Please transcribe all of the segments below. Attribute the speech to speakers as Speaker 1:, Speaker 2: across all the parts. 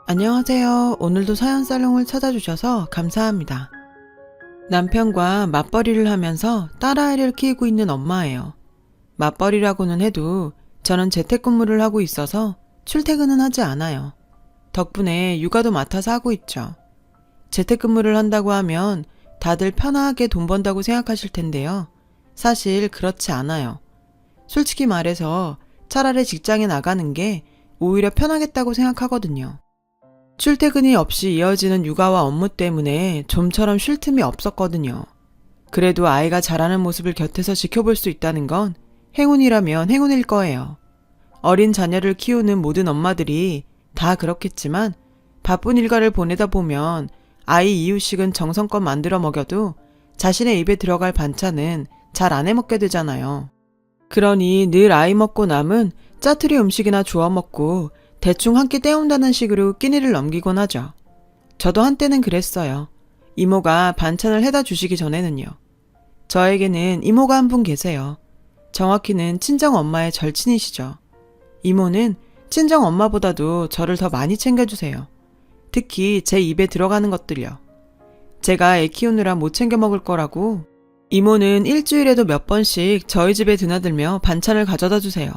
Speaker 1: 안녕하세요. 오늘도 사연살롱을 찾아주셔서 감사합니다. 남편과 맞벌이를 하면서 딸아이를 키우고 있는 엄마예요. 맞벌이라고는 해도 저는 재택근무를 하고 있어서 출퇴근은 하지 않아요. 덕분에 육아도 맡아서 하고 있죠. 재택근무를 한다고 하면 다들 편하게 돈 번다고 생각하실 텐데요. 사실 그렇지 않아요. 솔직히 말해서 차라리 직장에 나가는 게 오히려 편하겠다고 생각하거든요. 출퇴근이 없이 이어지는 육아와 업무 때문에 좀처럼 쉴 틈이 없었거든요. 그래도 아이가 자라는 모습을 곁에서 지켜볼 수 있다는 건 행운이라면 행운일 거예요. 어린 자녀를 키우는 모든 엄마들이 다 그렇겠지만 바쁜 일과를 보내다 보면 아이 이유식은 정성껏 만들어 먹여도 자신의 입에 들어갈 반찬은 잘 안 해먹게 되잖아요. 그러니 늘 아이 먹고 남은 짜투리 음식이나 주워 먹고 대충 한 끼 때운다는 식으로 끼니를 넘기곤 하죠. 저도 한때는 그랬어요. 이모가 반찬을 해다 주시기 전에는요. 저에게는 이모가 한 분 계세요. 정확히는 친정엄마의 절친이시죠. 이모는 친정엄마보다도 저를 더 많이 챙겨주세요. 특히 제 입에 들어가는 것들요. 제가 애 키우느라 못 챙겨 먹을 거라고 이모는 일주일에도 몇 번씩 저희 집에 드나들며 반찬을 가져다 주세요.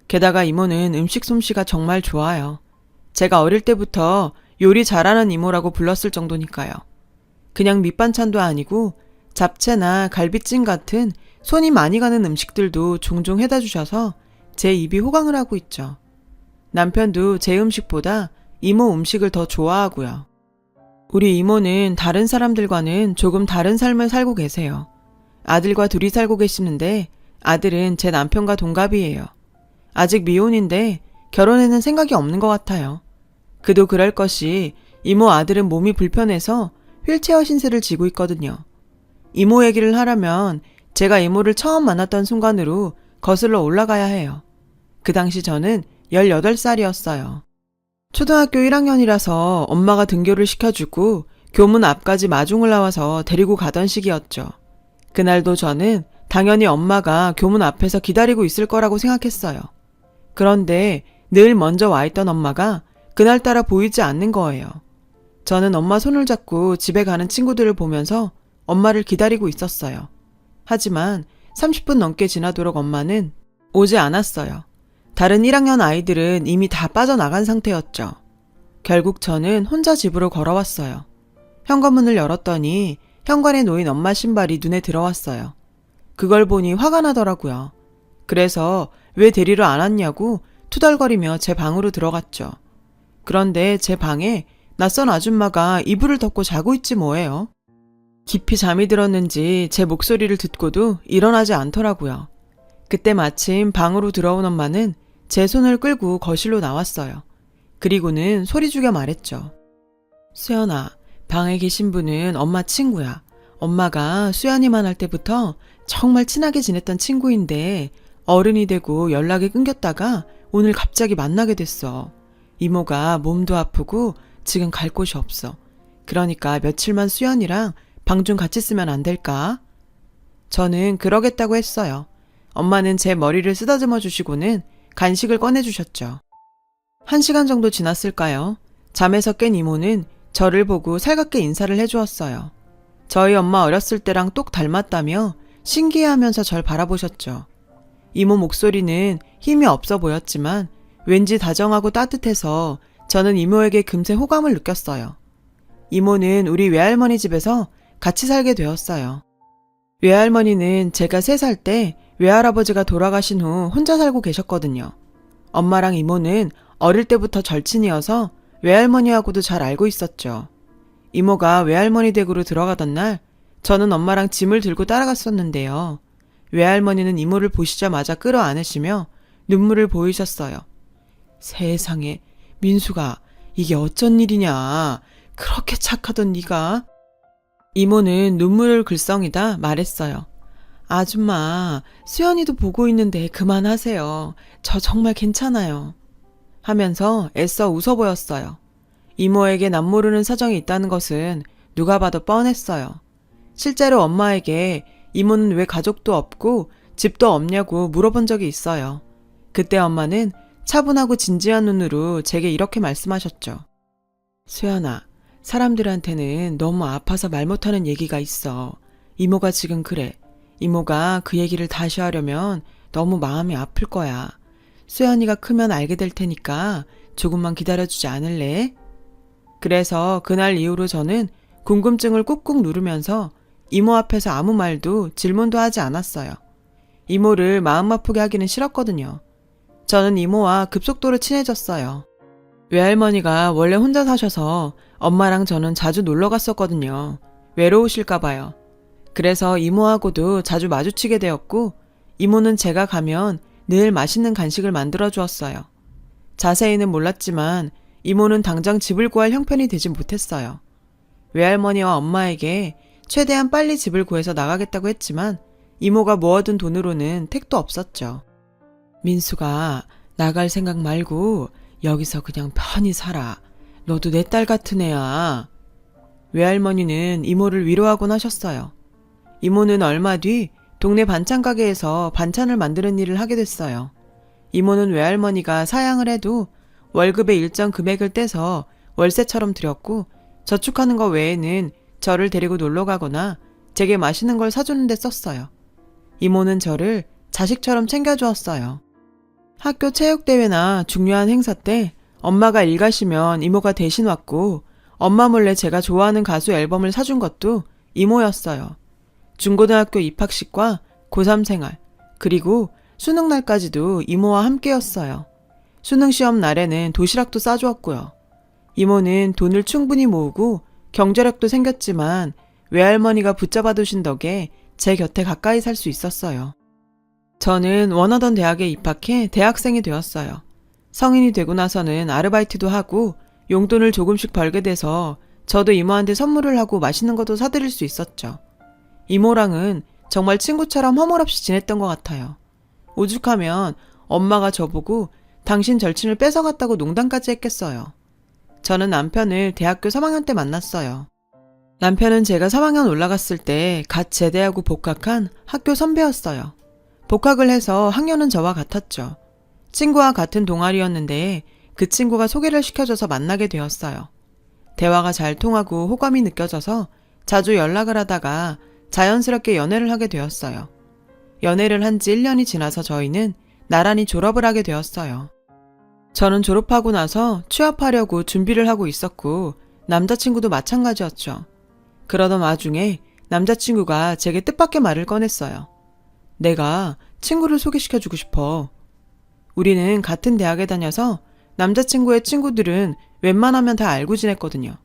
Speaker 1: 게다가 이모는 음식 솜씨가 정말 좋아요. 제가 어릴 때부터 요리 잘하는 이모라고 불렀을 정도니까요. 그냥 밑반찬도 아니고 잡채나 갈비찜 같은 손이 많이 가는 음식들도 종종 해다 주셔서 제 입이 호강을 하고 있죠. 남편도 제 음식보다 이모 음식을 더 좋아하고요. 우리 이모는 다른 사람들과는 조금 다른 삶을 살고 계세요. 아들과 둘이 살고 계시는데 아들은 제 남편과 동갑이에요. 아직 미혼인데 결혼에는 생각이 없는 것 같아요. 그도 그럴 것이 이모 아들은 몸이 불편해서 휠체어 신세를 지고 있거든요. 이모 얘기를 하려면 제가 이모를 처음 만났던 순간으로 거슬러 올라가야 해요. 그 당시 저는 18살이었어요. 초등학교 1학년이라서 엄마가 등교를 시켜주고 교문 앞까지 마중을 나와서 데리고 가던 시기였죠. 그날도 저는 당연히 엄마가 교문 앞에서 기다리고 있을 거라고 생각했어요. 그런데 늘 먼저 와 있던 엄마가 그날따라 보이지 않는 거예요. 저는 엄마 손을 잡고 집에 가는 친구들을 보면서 엄마를 기다리고 있었어요. 하지만 30분 넘게 지나도록 엄마는 오지 않았어요. 다른 1학년 아이들은 이미 다 빠져나간 상태였죠. 결국 저는 혼자 집으로 걸어왔어요. 현관문을 열었더니 현관에 놓인 엄마 신발이 눈에 들어왔어요. 그걸 보니 화가 나더라고요. 그래서 왜 데리러 안 왔냐고 투덜거리며 제 방으로 들어갔죠. 그런데 제 방에 낯선 아줌마가 이불을 덮고 자고 있지 뭐예요. 깊이 잠이 들었는지 제 목소리를 듣고도 일어나지 않더라고요. 그때 마침 방으로 들어온 엄마는 제 손을 끌고 거실로 나왔어요. 그리고는 소리 죽여 말했죠. 수연아, 방에 계신 분은 엄마 친구야. 엄마가 수연이만 할 때부터 정말 친하게 지냈던 친구인데 어른이 되고 연락이 끊겼다가 오늘 갑자기 만나게 됐어. 이모가 몸도 아프고 지금 갈 곳이 없어. 그러니까 며칠만 수연이랑 방 좀 같이 쓰면 안 될까? 저는 그러겠다고 했어요. 엄마는 제 머리를 쓰다듬어 주시고는 간식을 꺼내주셨죠. 1시간 정도 지났을까요? 잠에서 깬 이모는 저를 보고 살갑게 인사를 해주었어요. 저희 엄마 어렸을 때랑 똑 닮았다며 신기해하면서 절 바라보셨죠. 이모 목소리는 힘이 없어 보였지만 왠지 다정하고 따뜻해서 저는 이모에게 금세 호감을 느꼈어요. 이모는 우리 외할머니 집에서 같이 살게 되었어요. 외할머니는 제가 3살 때 외할아버지가 돌아가신 후 혼자 살고 계셨거든요. 엄마랑 이모는 어릴 때부터 절친이어서 외할머니하고도 잘 알고 있었죠. 이모가 외할머니 댁으로 들어가던 날 저는 엄마랑 짐을 들고 따라갔었는데요. 외할머니는 이모를 보시자마자 끌어안으시며 눈물을 보이셨어요. 세상에, 민수가 이게 어쩐 일이냐. 그렇게 착하던 네가. 이모는 눈물을 글썽이다 말했어요. 아줌마, 수연이도 보고 있는데 그만하세요. 저 정말 괜찮아요. 하면서 애써 웃어 보였어요. 이모에게 남모르는 사정이 있다는 것은 누가 봐도 뻔했어요. 실제로 엄마에게 이모는 왜 가족도 없고 집도 없냐고 물어본 적이 있어요. 그때 엄마는 차분하고 진지한 눈으로 제게 이렇게 말씀하셨죠. 수연아, 사람들한테는 너무 아파서 말 못하는 얘기가 있어. 이모가 지금 그래. 이모가 그 얘기를 다시 하려면 너무 마음이 아플 거야. 수연이가 크면 알게 될 테니까 조금만 기다려주지 않을래? 그래서 그날 이후로 저는 궁금증을 꾹꾹 누르면서 이모 앞에서 아무 말도 질문도 하지 않았어요. 이모를 마음 아프게 하기는 싫었거든요. 저는 이모와 급속도로 친해졌어요. 외할머니가 원래 혼자 사셔서 엄마랑 저는 자주 놀러 갔었거든요. 외로우실까봐요. 그래서 이모하고도 자주 마주치게 되었고, 이모는 제가 가면 늘 맛있는 간식을 만들어 주었어요. 자세히는 몰랐지만 이모는 당장 집을 구할 형편이 되지 못했어요. 외할머니와 엄마에게 최대한 빨리 집을 구해서 나가겠다고 했지만 이모가 모아둔 돈으로는 택도 없었죠. 민수가 나갈 생각 말고 여기서 그냥 편히 살아. 너도 내 딸 같은 애야. 외할머니는 이모를 위로하곤 하셨어요. 이모는 얼마 뒤 동네 반찬 가게에서 반찬을 만드는 일을 하게 됐어요. 이모는 외할머니가 사양을 해도 월급의 일정 금액을 떼서 월세처럼 드렸고, 저축하는 것 외에는 저를 데리고 놀러 가거나 제게 맛있는 걸 사주는 데 썼어요. 이모는 저를 자식처럼 챙겨주었어요. 학교 체육대회나 중요한 행사 때 엄마가 일 가시면 이모가 대신 왔고, 엄마 몰래 제가 좋아하는 가수 앨범을 사준 것도 이모였어요. 중고등학교 입학식과 고3 생활, 그리고 수능날까지도 이모와 함께였어요. 수능시험 날에는 도시락도 싸주었고요. 이모는 돈을 충분히 모으고 경제력도 생겼지만 외할머니가 붙잡아 두신 덕에 제 곁에 가까이 살 수 있었어요. 저는 원하던 대학에 입학해 대학생이 되었어요. 성인이 되고 나서는 아르바이트도 하고 용돈을 조금씩 벌게 돼서 저도 이모한테 선물을 하고 맛있는 것도 사드릴 수 있었죠. 이모랑은 정말 친구처럼 허물없이 지냈던 것 같아요. 오죽하면 엄마가 저보고 당신 절친을 뺏어갔다고 농담까지 했겠어요. 저는 남편을 대학교 3학년 때 만났어요. 남편은 제가 3학년 올라갔을 때 갓 제대하고 복학한 학교 선배였어요. 복학을 해서 학년은 저와 같았죠. 친구와 같은 동아리였는데 그 친구가 소개를 시켜줘서 만나게 되었어요. 대화가 잘 통하고 호감이 느껴져서 자주 연락을 하다가 자연스럽게 연애를 하게 되었어요. 연애를 한 지 1년이 지나서 저희는 나란히 졸업을 하게 되었어요. 저는 졸업하고 나서 취업하려고 준비를 하고 있었고 남자친구도 마찬가지였죠. 그러던 와중에 남자친구가 제게 뜻밖의 말을 꺼냈어요. 내가 친구를 소개시켜주고 싶어. 우리는 같은 대학에 다녀서 남자친구의 친구들은 웬만하면 다 알고 지냈거든요.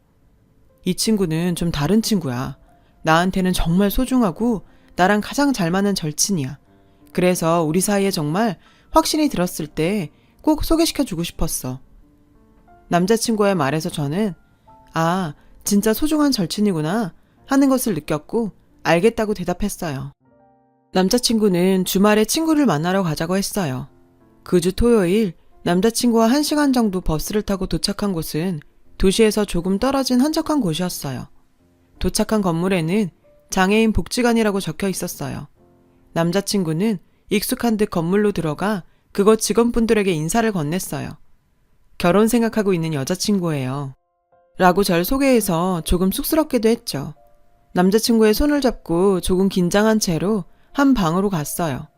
Speaker 1: 이 친구는 좀 다른 친구야. 나한테는 정말 소중하고 나랑 가장 잘 맞는 절친이야. 그래서 우리 사이에 정말 확신이 들었을 때 꼭 소개시켜주고 싶었어. 남자친구의 말에서 저는 아, 진짜 소중한 절친이구나 하는 것을 느꼈고 알겠다고 대답했어요. 남자친구는 주말에 친구를 만나러 가자고 했어요. 그 주 토요일 남자친구와 1시간 정도 버스를 타고 도착한 곳은 도시에서 조금 떨어진 한적한 곳이었어요. 도착한 건물에는 장애인 복지관이라고 적혀 있었어요. 남자친구는 익숙한 듯 건물로 들어가 그곳 직원분들에게 인사를 건넸어요. 결혼 생각하고 있는 여자친구예요. 라고 절 소개해서 조금 쑥스럽기도 했죠. 남자친구의 손을 잡고 조금 긴장한 채로 한 방으로 갔어요.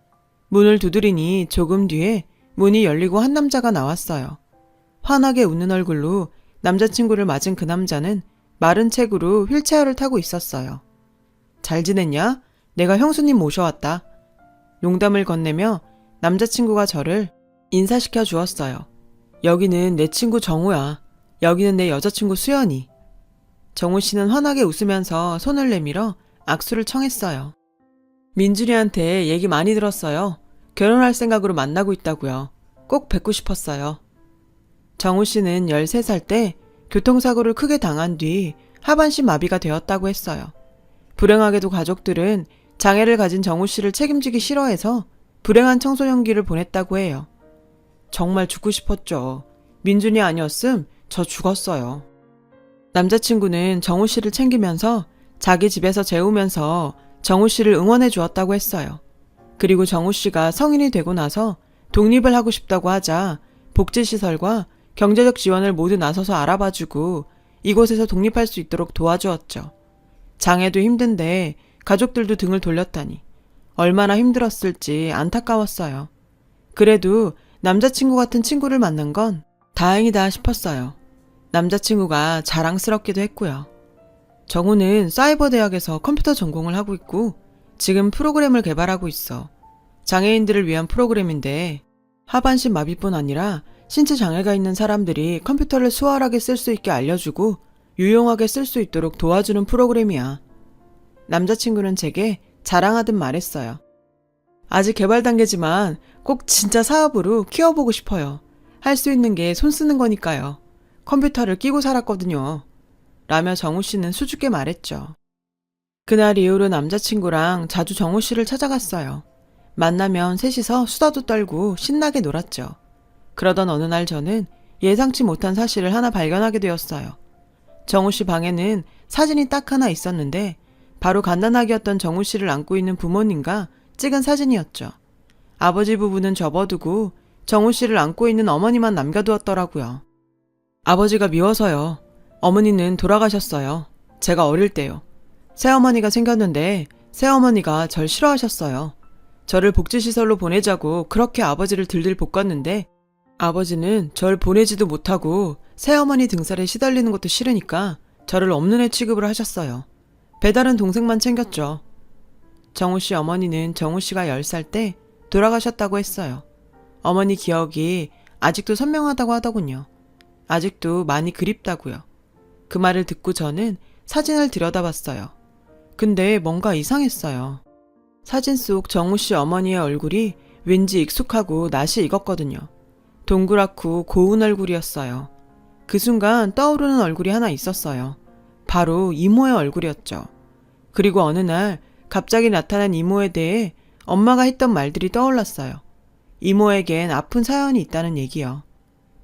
Speaker 1: 문을 두드리니 조금 뒤에 문이 열리고 한 남자가 나왔어요. 환하게 웃는 얼굴로 남자친구를 맞은 그 남자는 마른 책으로 휠체어를 타고 있었어요. 잘 지냈냐? 내가 형수님 모셔왔다. 농담을 건네며 남자친구가 저를 인사시켜 주었어요. 여기는 내 친구 정우야. 여기는 내 여자친구 수연이. 정우 씨는 환하게 웃으면서 손을 내밀어 악수를 청했어요. 민준이한테 얘기 많이 들었어요. 결혼할 생각으로 만나고 있다고요. 꼭 뵙고 싶었어요. 정우 씨는 13살 때 교통사고를 크게 당한 뒤 하반신 마비가 되었다고 했어요. 불행하게도 가족들은 장애를 가진 정우 씨를 책임지기 싫어해서 불행한 청소년기를 보냈다고 해요. 정말 죽고 싶었죠. 민준이 아니었음 저 죽었어요. 남자친구는 정우 씨를 챙기면서 자기 집에서 재우면서 정우 씨를 응원해 주었다고 했어요. 그리고 정우 씨가 성인이 되고 나서 독립을 하고 싶다고 하자 복지시설과 경제적 지원을 모두 나서서 알아봐주고 이곳에서 독립할 수 있도록 도와주었죠. 장애도 힘든데 가족들도 등을 돌렸다니 얼마나 힘들었을지 안타까웠어요. 그래도 남자친구 같은 친구를 만난 건 다행이다 싶었어요. 남자친구가 자랑스럽기도 했고요. 정우는 사이버 대학에서 컴퓨터 전공을 하고 있고 지금 프로그램을 개발하고 있어. 장애인들을 위한 프로그램인데 하반신 마비뿐 아니라 신체 장애가 있는 사람들이 컴퓨터를 수월하게 쓸 수 있게 알려주고 유용하게 쓸 수 있도록 도와주는 프로그램이야. 남자친구는 제게 자랑하듯 말했어요. 아직 개발 단계지만 꼭 진짜 사업으로 키워보고 싶어요. 할 수 있는 게 손 쓰는 거니까요. 컴퓨터를 끼고 살았거든요. 라며 정우 씨는 수줍게 말했죠. 그날 이후로 남자친구랑 자주 정우 씨를 찾아갔어요. 만나면 셋이서 수다도 떨고 신나게 놀았죠. 그러던 어느 날 저는 예상치 못한 사실을 하나 발견하게 되었어요. 정우 씨 방에는 사진이 딱 하나 있었는데 바로 갓난아기였던 정우 씨를 안고 있는 부모님과 찍은 사진이었죠. 아버지 부부는 접어두고 정우 씨를 안고 있는 어머니만 남겨두었더라고요. 아버지가 미워서요. 어머니는 돌아가셨어요. 제가 어릴 때요. 새어머니가 생겼는데 새어머니가 절 싫어하셨어요. 저를 복지시설로 보내자고 그렇게 아버지를 들들 볶았는데 아버지는 절 보내지도 못하고 새어머니 등살에 시달리는 것도 싫으니까 저를 없는 애 취급을 하셨어요. 배달은 동생만 챙겼죠. 정우 씨 어머니는 정우 씨가 10살 때 돌아가셨다고 했어요. 어머니 기억이 아직도 선명하다고 하더군요. 아직도 많이 그립다고요. 그 말을 듣고 저는 사진을 들여다봤어요. 근데 뭔가 이상했어요. 사진 속 정우 씨 어머니의 얼굴이 왠지 익숙하고 낯이 익었거든요. 동그랗고 고운 얼굴이었어요. 그 순간 떠오르는 얼굴이 하나 있었어요. 바로 이모의 얼굴이었죠. 그리고 어느 날 갑자기 나타난 이모에 대해 엄마가 했던 말들이 떠올랐어요. 이모에겐 아픈 사연이 있다는 얘기요.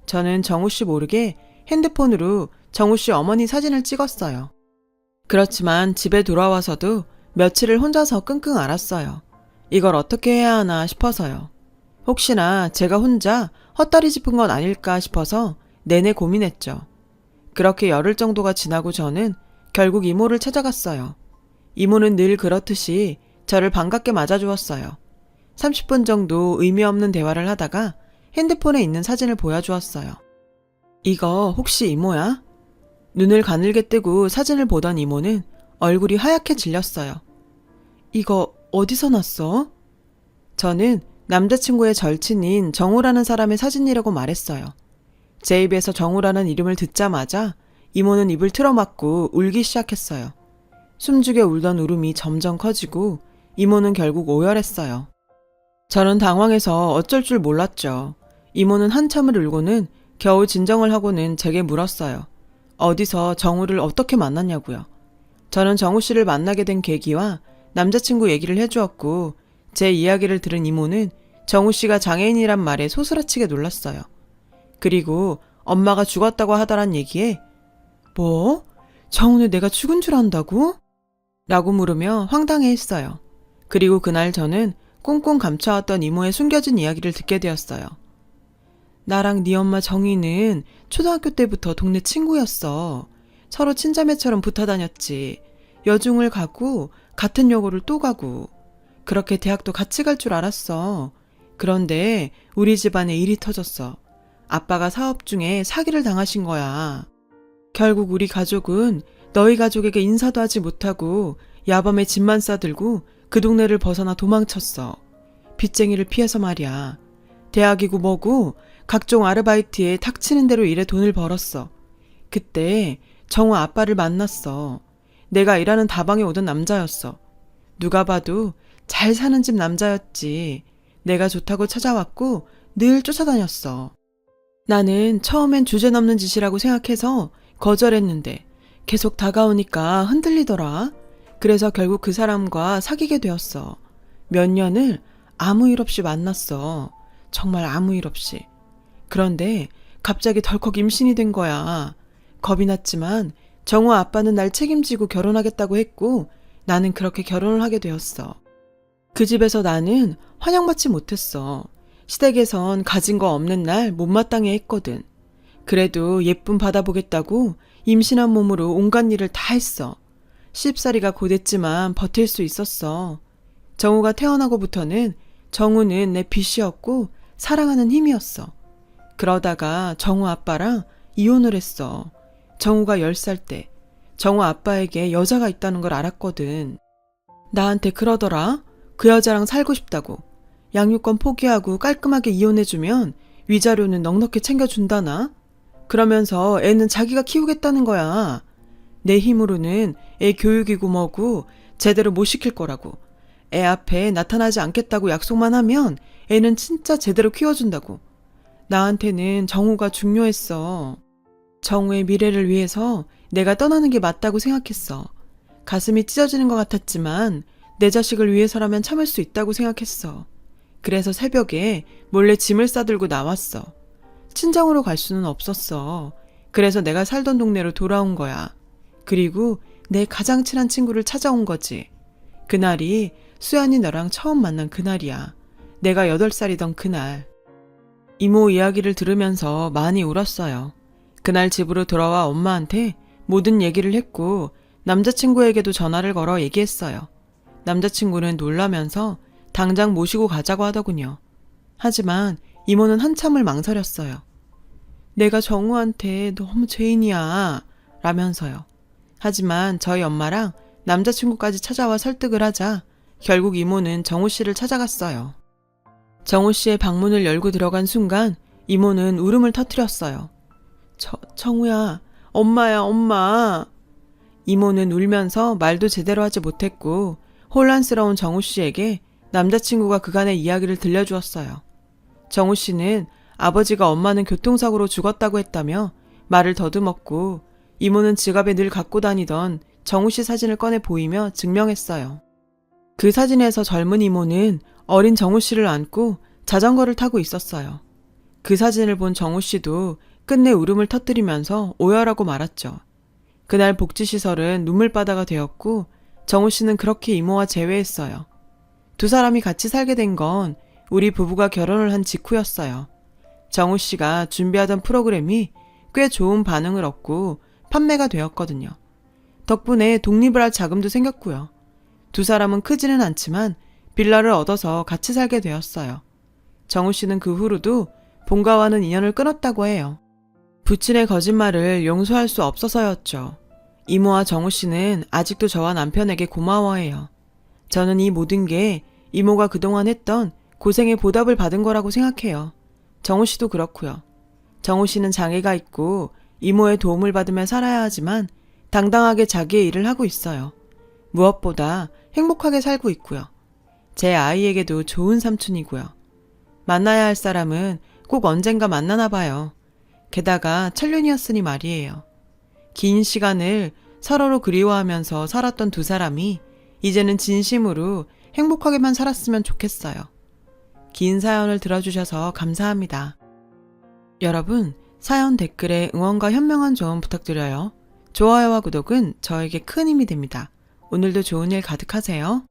Speaker 1: 저는 정우 씨 모르게 핸드폰으로 정우 씨 어머니 사진을 찍었어요. 그렇지만 집에 돌아와서도 며칠을 혼자서 끙끙 앓았어요. 이걸 어떻게 해야 하나 싶어서요. 혹시나 제가 혼자 헛다리 짚은 건 아닐까 싶어서 내내 고민했죠. 그렇게 열흘 정도가 지나고 저는 결국 이모를 찾아갔어요. 이모는 늘 그렇듯이 저를 반갑게 맞아주었어요. 30분 정도 의미 없는 대화를 하다가 핸드폰에 있는 사진을 보여주었어요. 이거 혹시 이모야? 눈을 가늘게 뜨고 사진을 보던 이모는 얼굴이 하얗게 질렸어요. 이거 어디서 났어? 저는 남자친구의 절친인 정우라는 사람의 사진이라고 말했어요. 제 입에서 정우라는 이름을 듣자마자 이모는 입을 틀어막고 울기 시작했어요. 숨죽여 울던 울음이 점점 커지고 이모는 결국 오열했어요. 저는 당황해서 어쩔 줄 몰랐죠. 이모는 한참을 울고는 겨우 진정을 하고는 제게 물었어요. 어디서 정우를 어떻게 만났냐고요. 저는 정우 씨를 만나게 된 계기와 남자친구 얘기를 해주었고 제 이야기를 들은 이모는 정우 씨가 장애인이란 말에 소스라치게 놀랐어요. 그리고 엄마가 죽었다고 하더란 얘기에 뭐? 정우는 내가 죽은 줄 안다고? 라고 물으며 황당해했어요. 그리고 그날 저는 꽁꽁 감춰왔던 이모의 숨겨진 이야기를 듣게 되었어요. 나랑 네 엄마 정희는 초등학교 때부터 동네 친구였어. 서로 친자매처럼 붙어 다녔지. 여중을 가고 같은 여고를 또 가고 그렇게 대학도 같이 갈 줄 알았어. 그런데 우리 집안에 일이 터졌어. 아빠가 사업 중에 사기를 당하신 거야. 결국 우리 가족은 너희 가족에게 인사도 하지 못하고 야밤에 짐만 싸들고 그 동네를 벗어나 도망쳤어. 빚쟁이를 피해서 말이야. 대학이고 뭐고 각종 아르바이트에 닥치는 대로 일해 돈을 벌었어. 그때 정우 아빠를 만났어. 내가 일하는 다방에 오던 남자였어. 누가 봐도 잘 사는 집 남자였지. 내가 좋다고 찾아왔고 늘 쫓아다녔어. 나는 처음엔 주제넘는 짓이라고 생각해서 거절했는데 계속 다가오니까 흔들리더라. 그래서 결국 그 사람과 사귀게 되었어. 몇 년을 아무 일 없이 만났어. 정말 아무 일 없이. 그런데 갑자기 덜컥 임신이 된 거야. 겁이 났지만 정우 아빠는 날 책임지고 결혼하겠다고 했고 나는 그렇게 결혼을 하게 되었어. 그 집에서 나는 환영받지 못했어. 시댁에선 가진 거 없는 날 못마땅해 했거든. 그래도 예쁨 받아보겠다고 임신한 몸으로 온갖 일을 다 했어. 쉽사리가 고됐지만 버틸 수 있었어. 정우가 태어나고부터는 정우는 내 빛이었고 사랑하는 힘이었어. 그러다가 정우 아빠랑 이혼을 했어. 정우가 10살 때 정우 아빠에게 여자가 있다는 걸 알았거든. 나한테 그러더라. 그 여자랑 살고 싶다고. 양육권 포기하고 깔끔하게 이혼해주면 위자료는 넉넉히 챙겨준다나? 그러면서 애는 자기가 키우겠다는 거야. 내 힘으로는 애 교육이고 뭐고 제대로 못 시킬 거라고. 애 앞에 나타나지 않겠다고 약속만 하면 애는 진짜 제대로 키워준다고. 나한테는 정우가 중요했어. 정우의 미래를 위해서 내가 떠나는 게 맞다고 생각했어. 가슴이 찢어지는 것 같았지만 내 자식을 위해서라면 참을 수 있다고 생각했어. 그래서 새벽에 몰래 짐을 싸들고 나왔어. 친정으로 갈 수는 없었어. 그래서 내가 살던 동네로 돌아온 거야. 그리고 내 가장 친한 친구를 찾아온 거지. 그날이 수연이 너랑 처음 만난 그날이야. 내가 8살이던 그날. 이모 이야기를 들으면서 많이 울었어요. 그날 집으로 돌아와 엄마한테 모든 얘기를 했고 남자친구에게도 전화를 걸어 얘기했어요. 남자친구는 놀라면서 당장 모시고 가자고 하더군요. 하지만 이모는 한참을 망설였어요. 내가 정우한테 너무 죄인이야 라면서요. 하지만 저희 엄마랑 남자친구까지 찾아와 설득을 하자 결국 이모는 정우 씨를 찾아갔어요. 정우 씨의 방문을 열고 들어간 순간 이모는 울음을 터뜨렸어요. 정우야, 엄마야, 엄마. 이모는 울면서 말도 제대로 하지 못했고 혼란스러운 정우 씨에게 남자친구가 그간의 이야기를 들려주었어요. 정우 씨는 아버지가 엄마는 교통사고로 죽었다고 했다며 말을 더듬었고 이모는 지갑에 늘 갖고 다니던 정우 씨 사진을 꺼내 보이며 증명했어요. 그 사진에서 젊은 이모는 어린 정우 씨를 안고 자전거를 타고 있었어요. 그 사진을 본 정우 씨도 끝내 울음을 터뜨리면서 오열하고 말았죠. 그날 복지시설은 눈물바다가 되었고 정우 씨는 그렇게 이모와 재회했어요. 두 사람이 같이 살게 된 건 우리 부부가 결혼을 한 직후였어요. 정우 씨가 준비하던 프로그램이 꽤 좋은 반응을 얻고 판매가 되었거든요. 덕분에 독립을 할 자금도 생겼고요. 두 사람은 크지는 않지만 빌라를 얻어서 같이 살게 되었어요. 정우 씨는 그 후로도 본가와는 인연을 끊었다고 해요. 부친의 거짓말을 용서할 수 없어서였죠. 이모와 정우 씨는 아직도 저와 남편에게 고마워해요. 저는 이 모든 게 이모가 그동안 했던 고생의 보답을 받은 거라고 생각해요. 정우 씨도 그렇고요. 정우 씨는 장애가 있고 이모의 도움을 받으며 살아야 하지만 당당하게 자기의 일을 하고 있어요. 무엇보다 행복하게 살고 있고요. 제 아이에게도 좋은 삼촌이고요. 만나야 할 사람은 꼭 언젠가 만나나 봐요. 게다가 천륜이었으니 말이에요. 긴 시간을 서로를 그리워하면서 살았던 두 사람이 이제는 진심으로 행복하게만 살았으면 좋겠어요. 긴 사연을 들어주셔서 감사합니다. 여러분, 사연 댓글에 응원과 현명한 조언 부탁드려요. 좋아요와 구독은 저에게 큰 힘이 됩니다. 오늘도 좋은 일 가득하세요.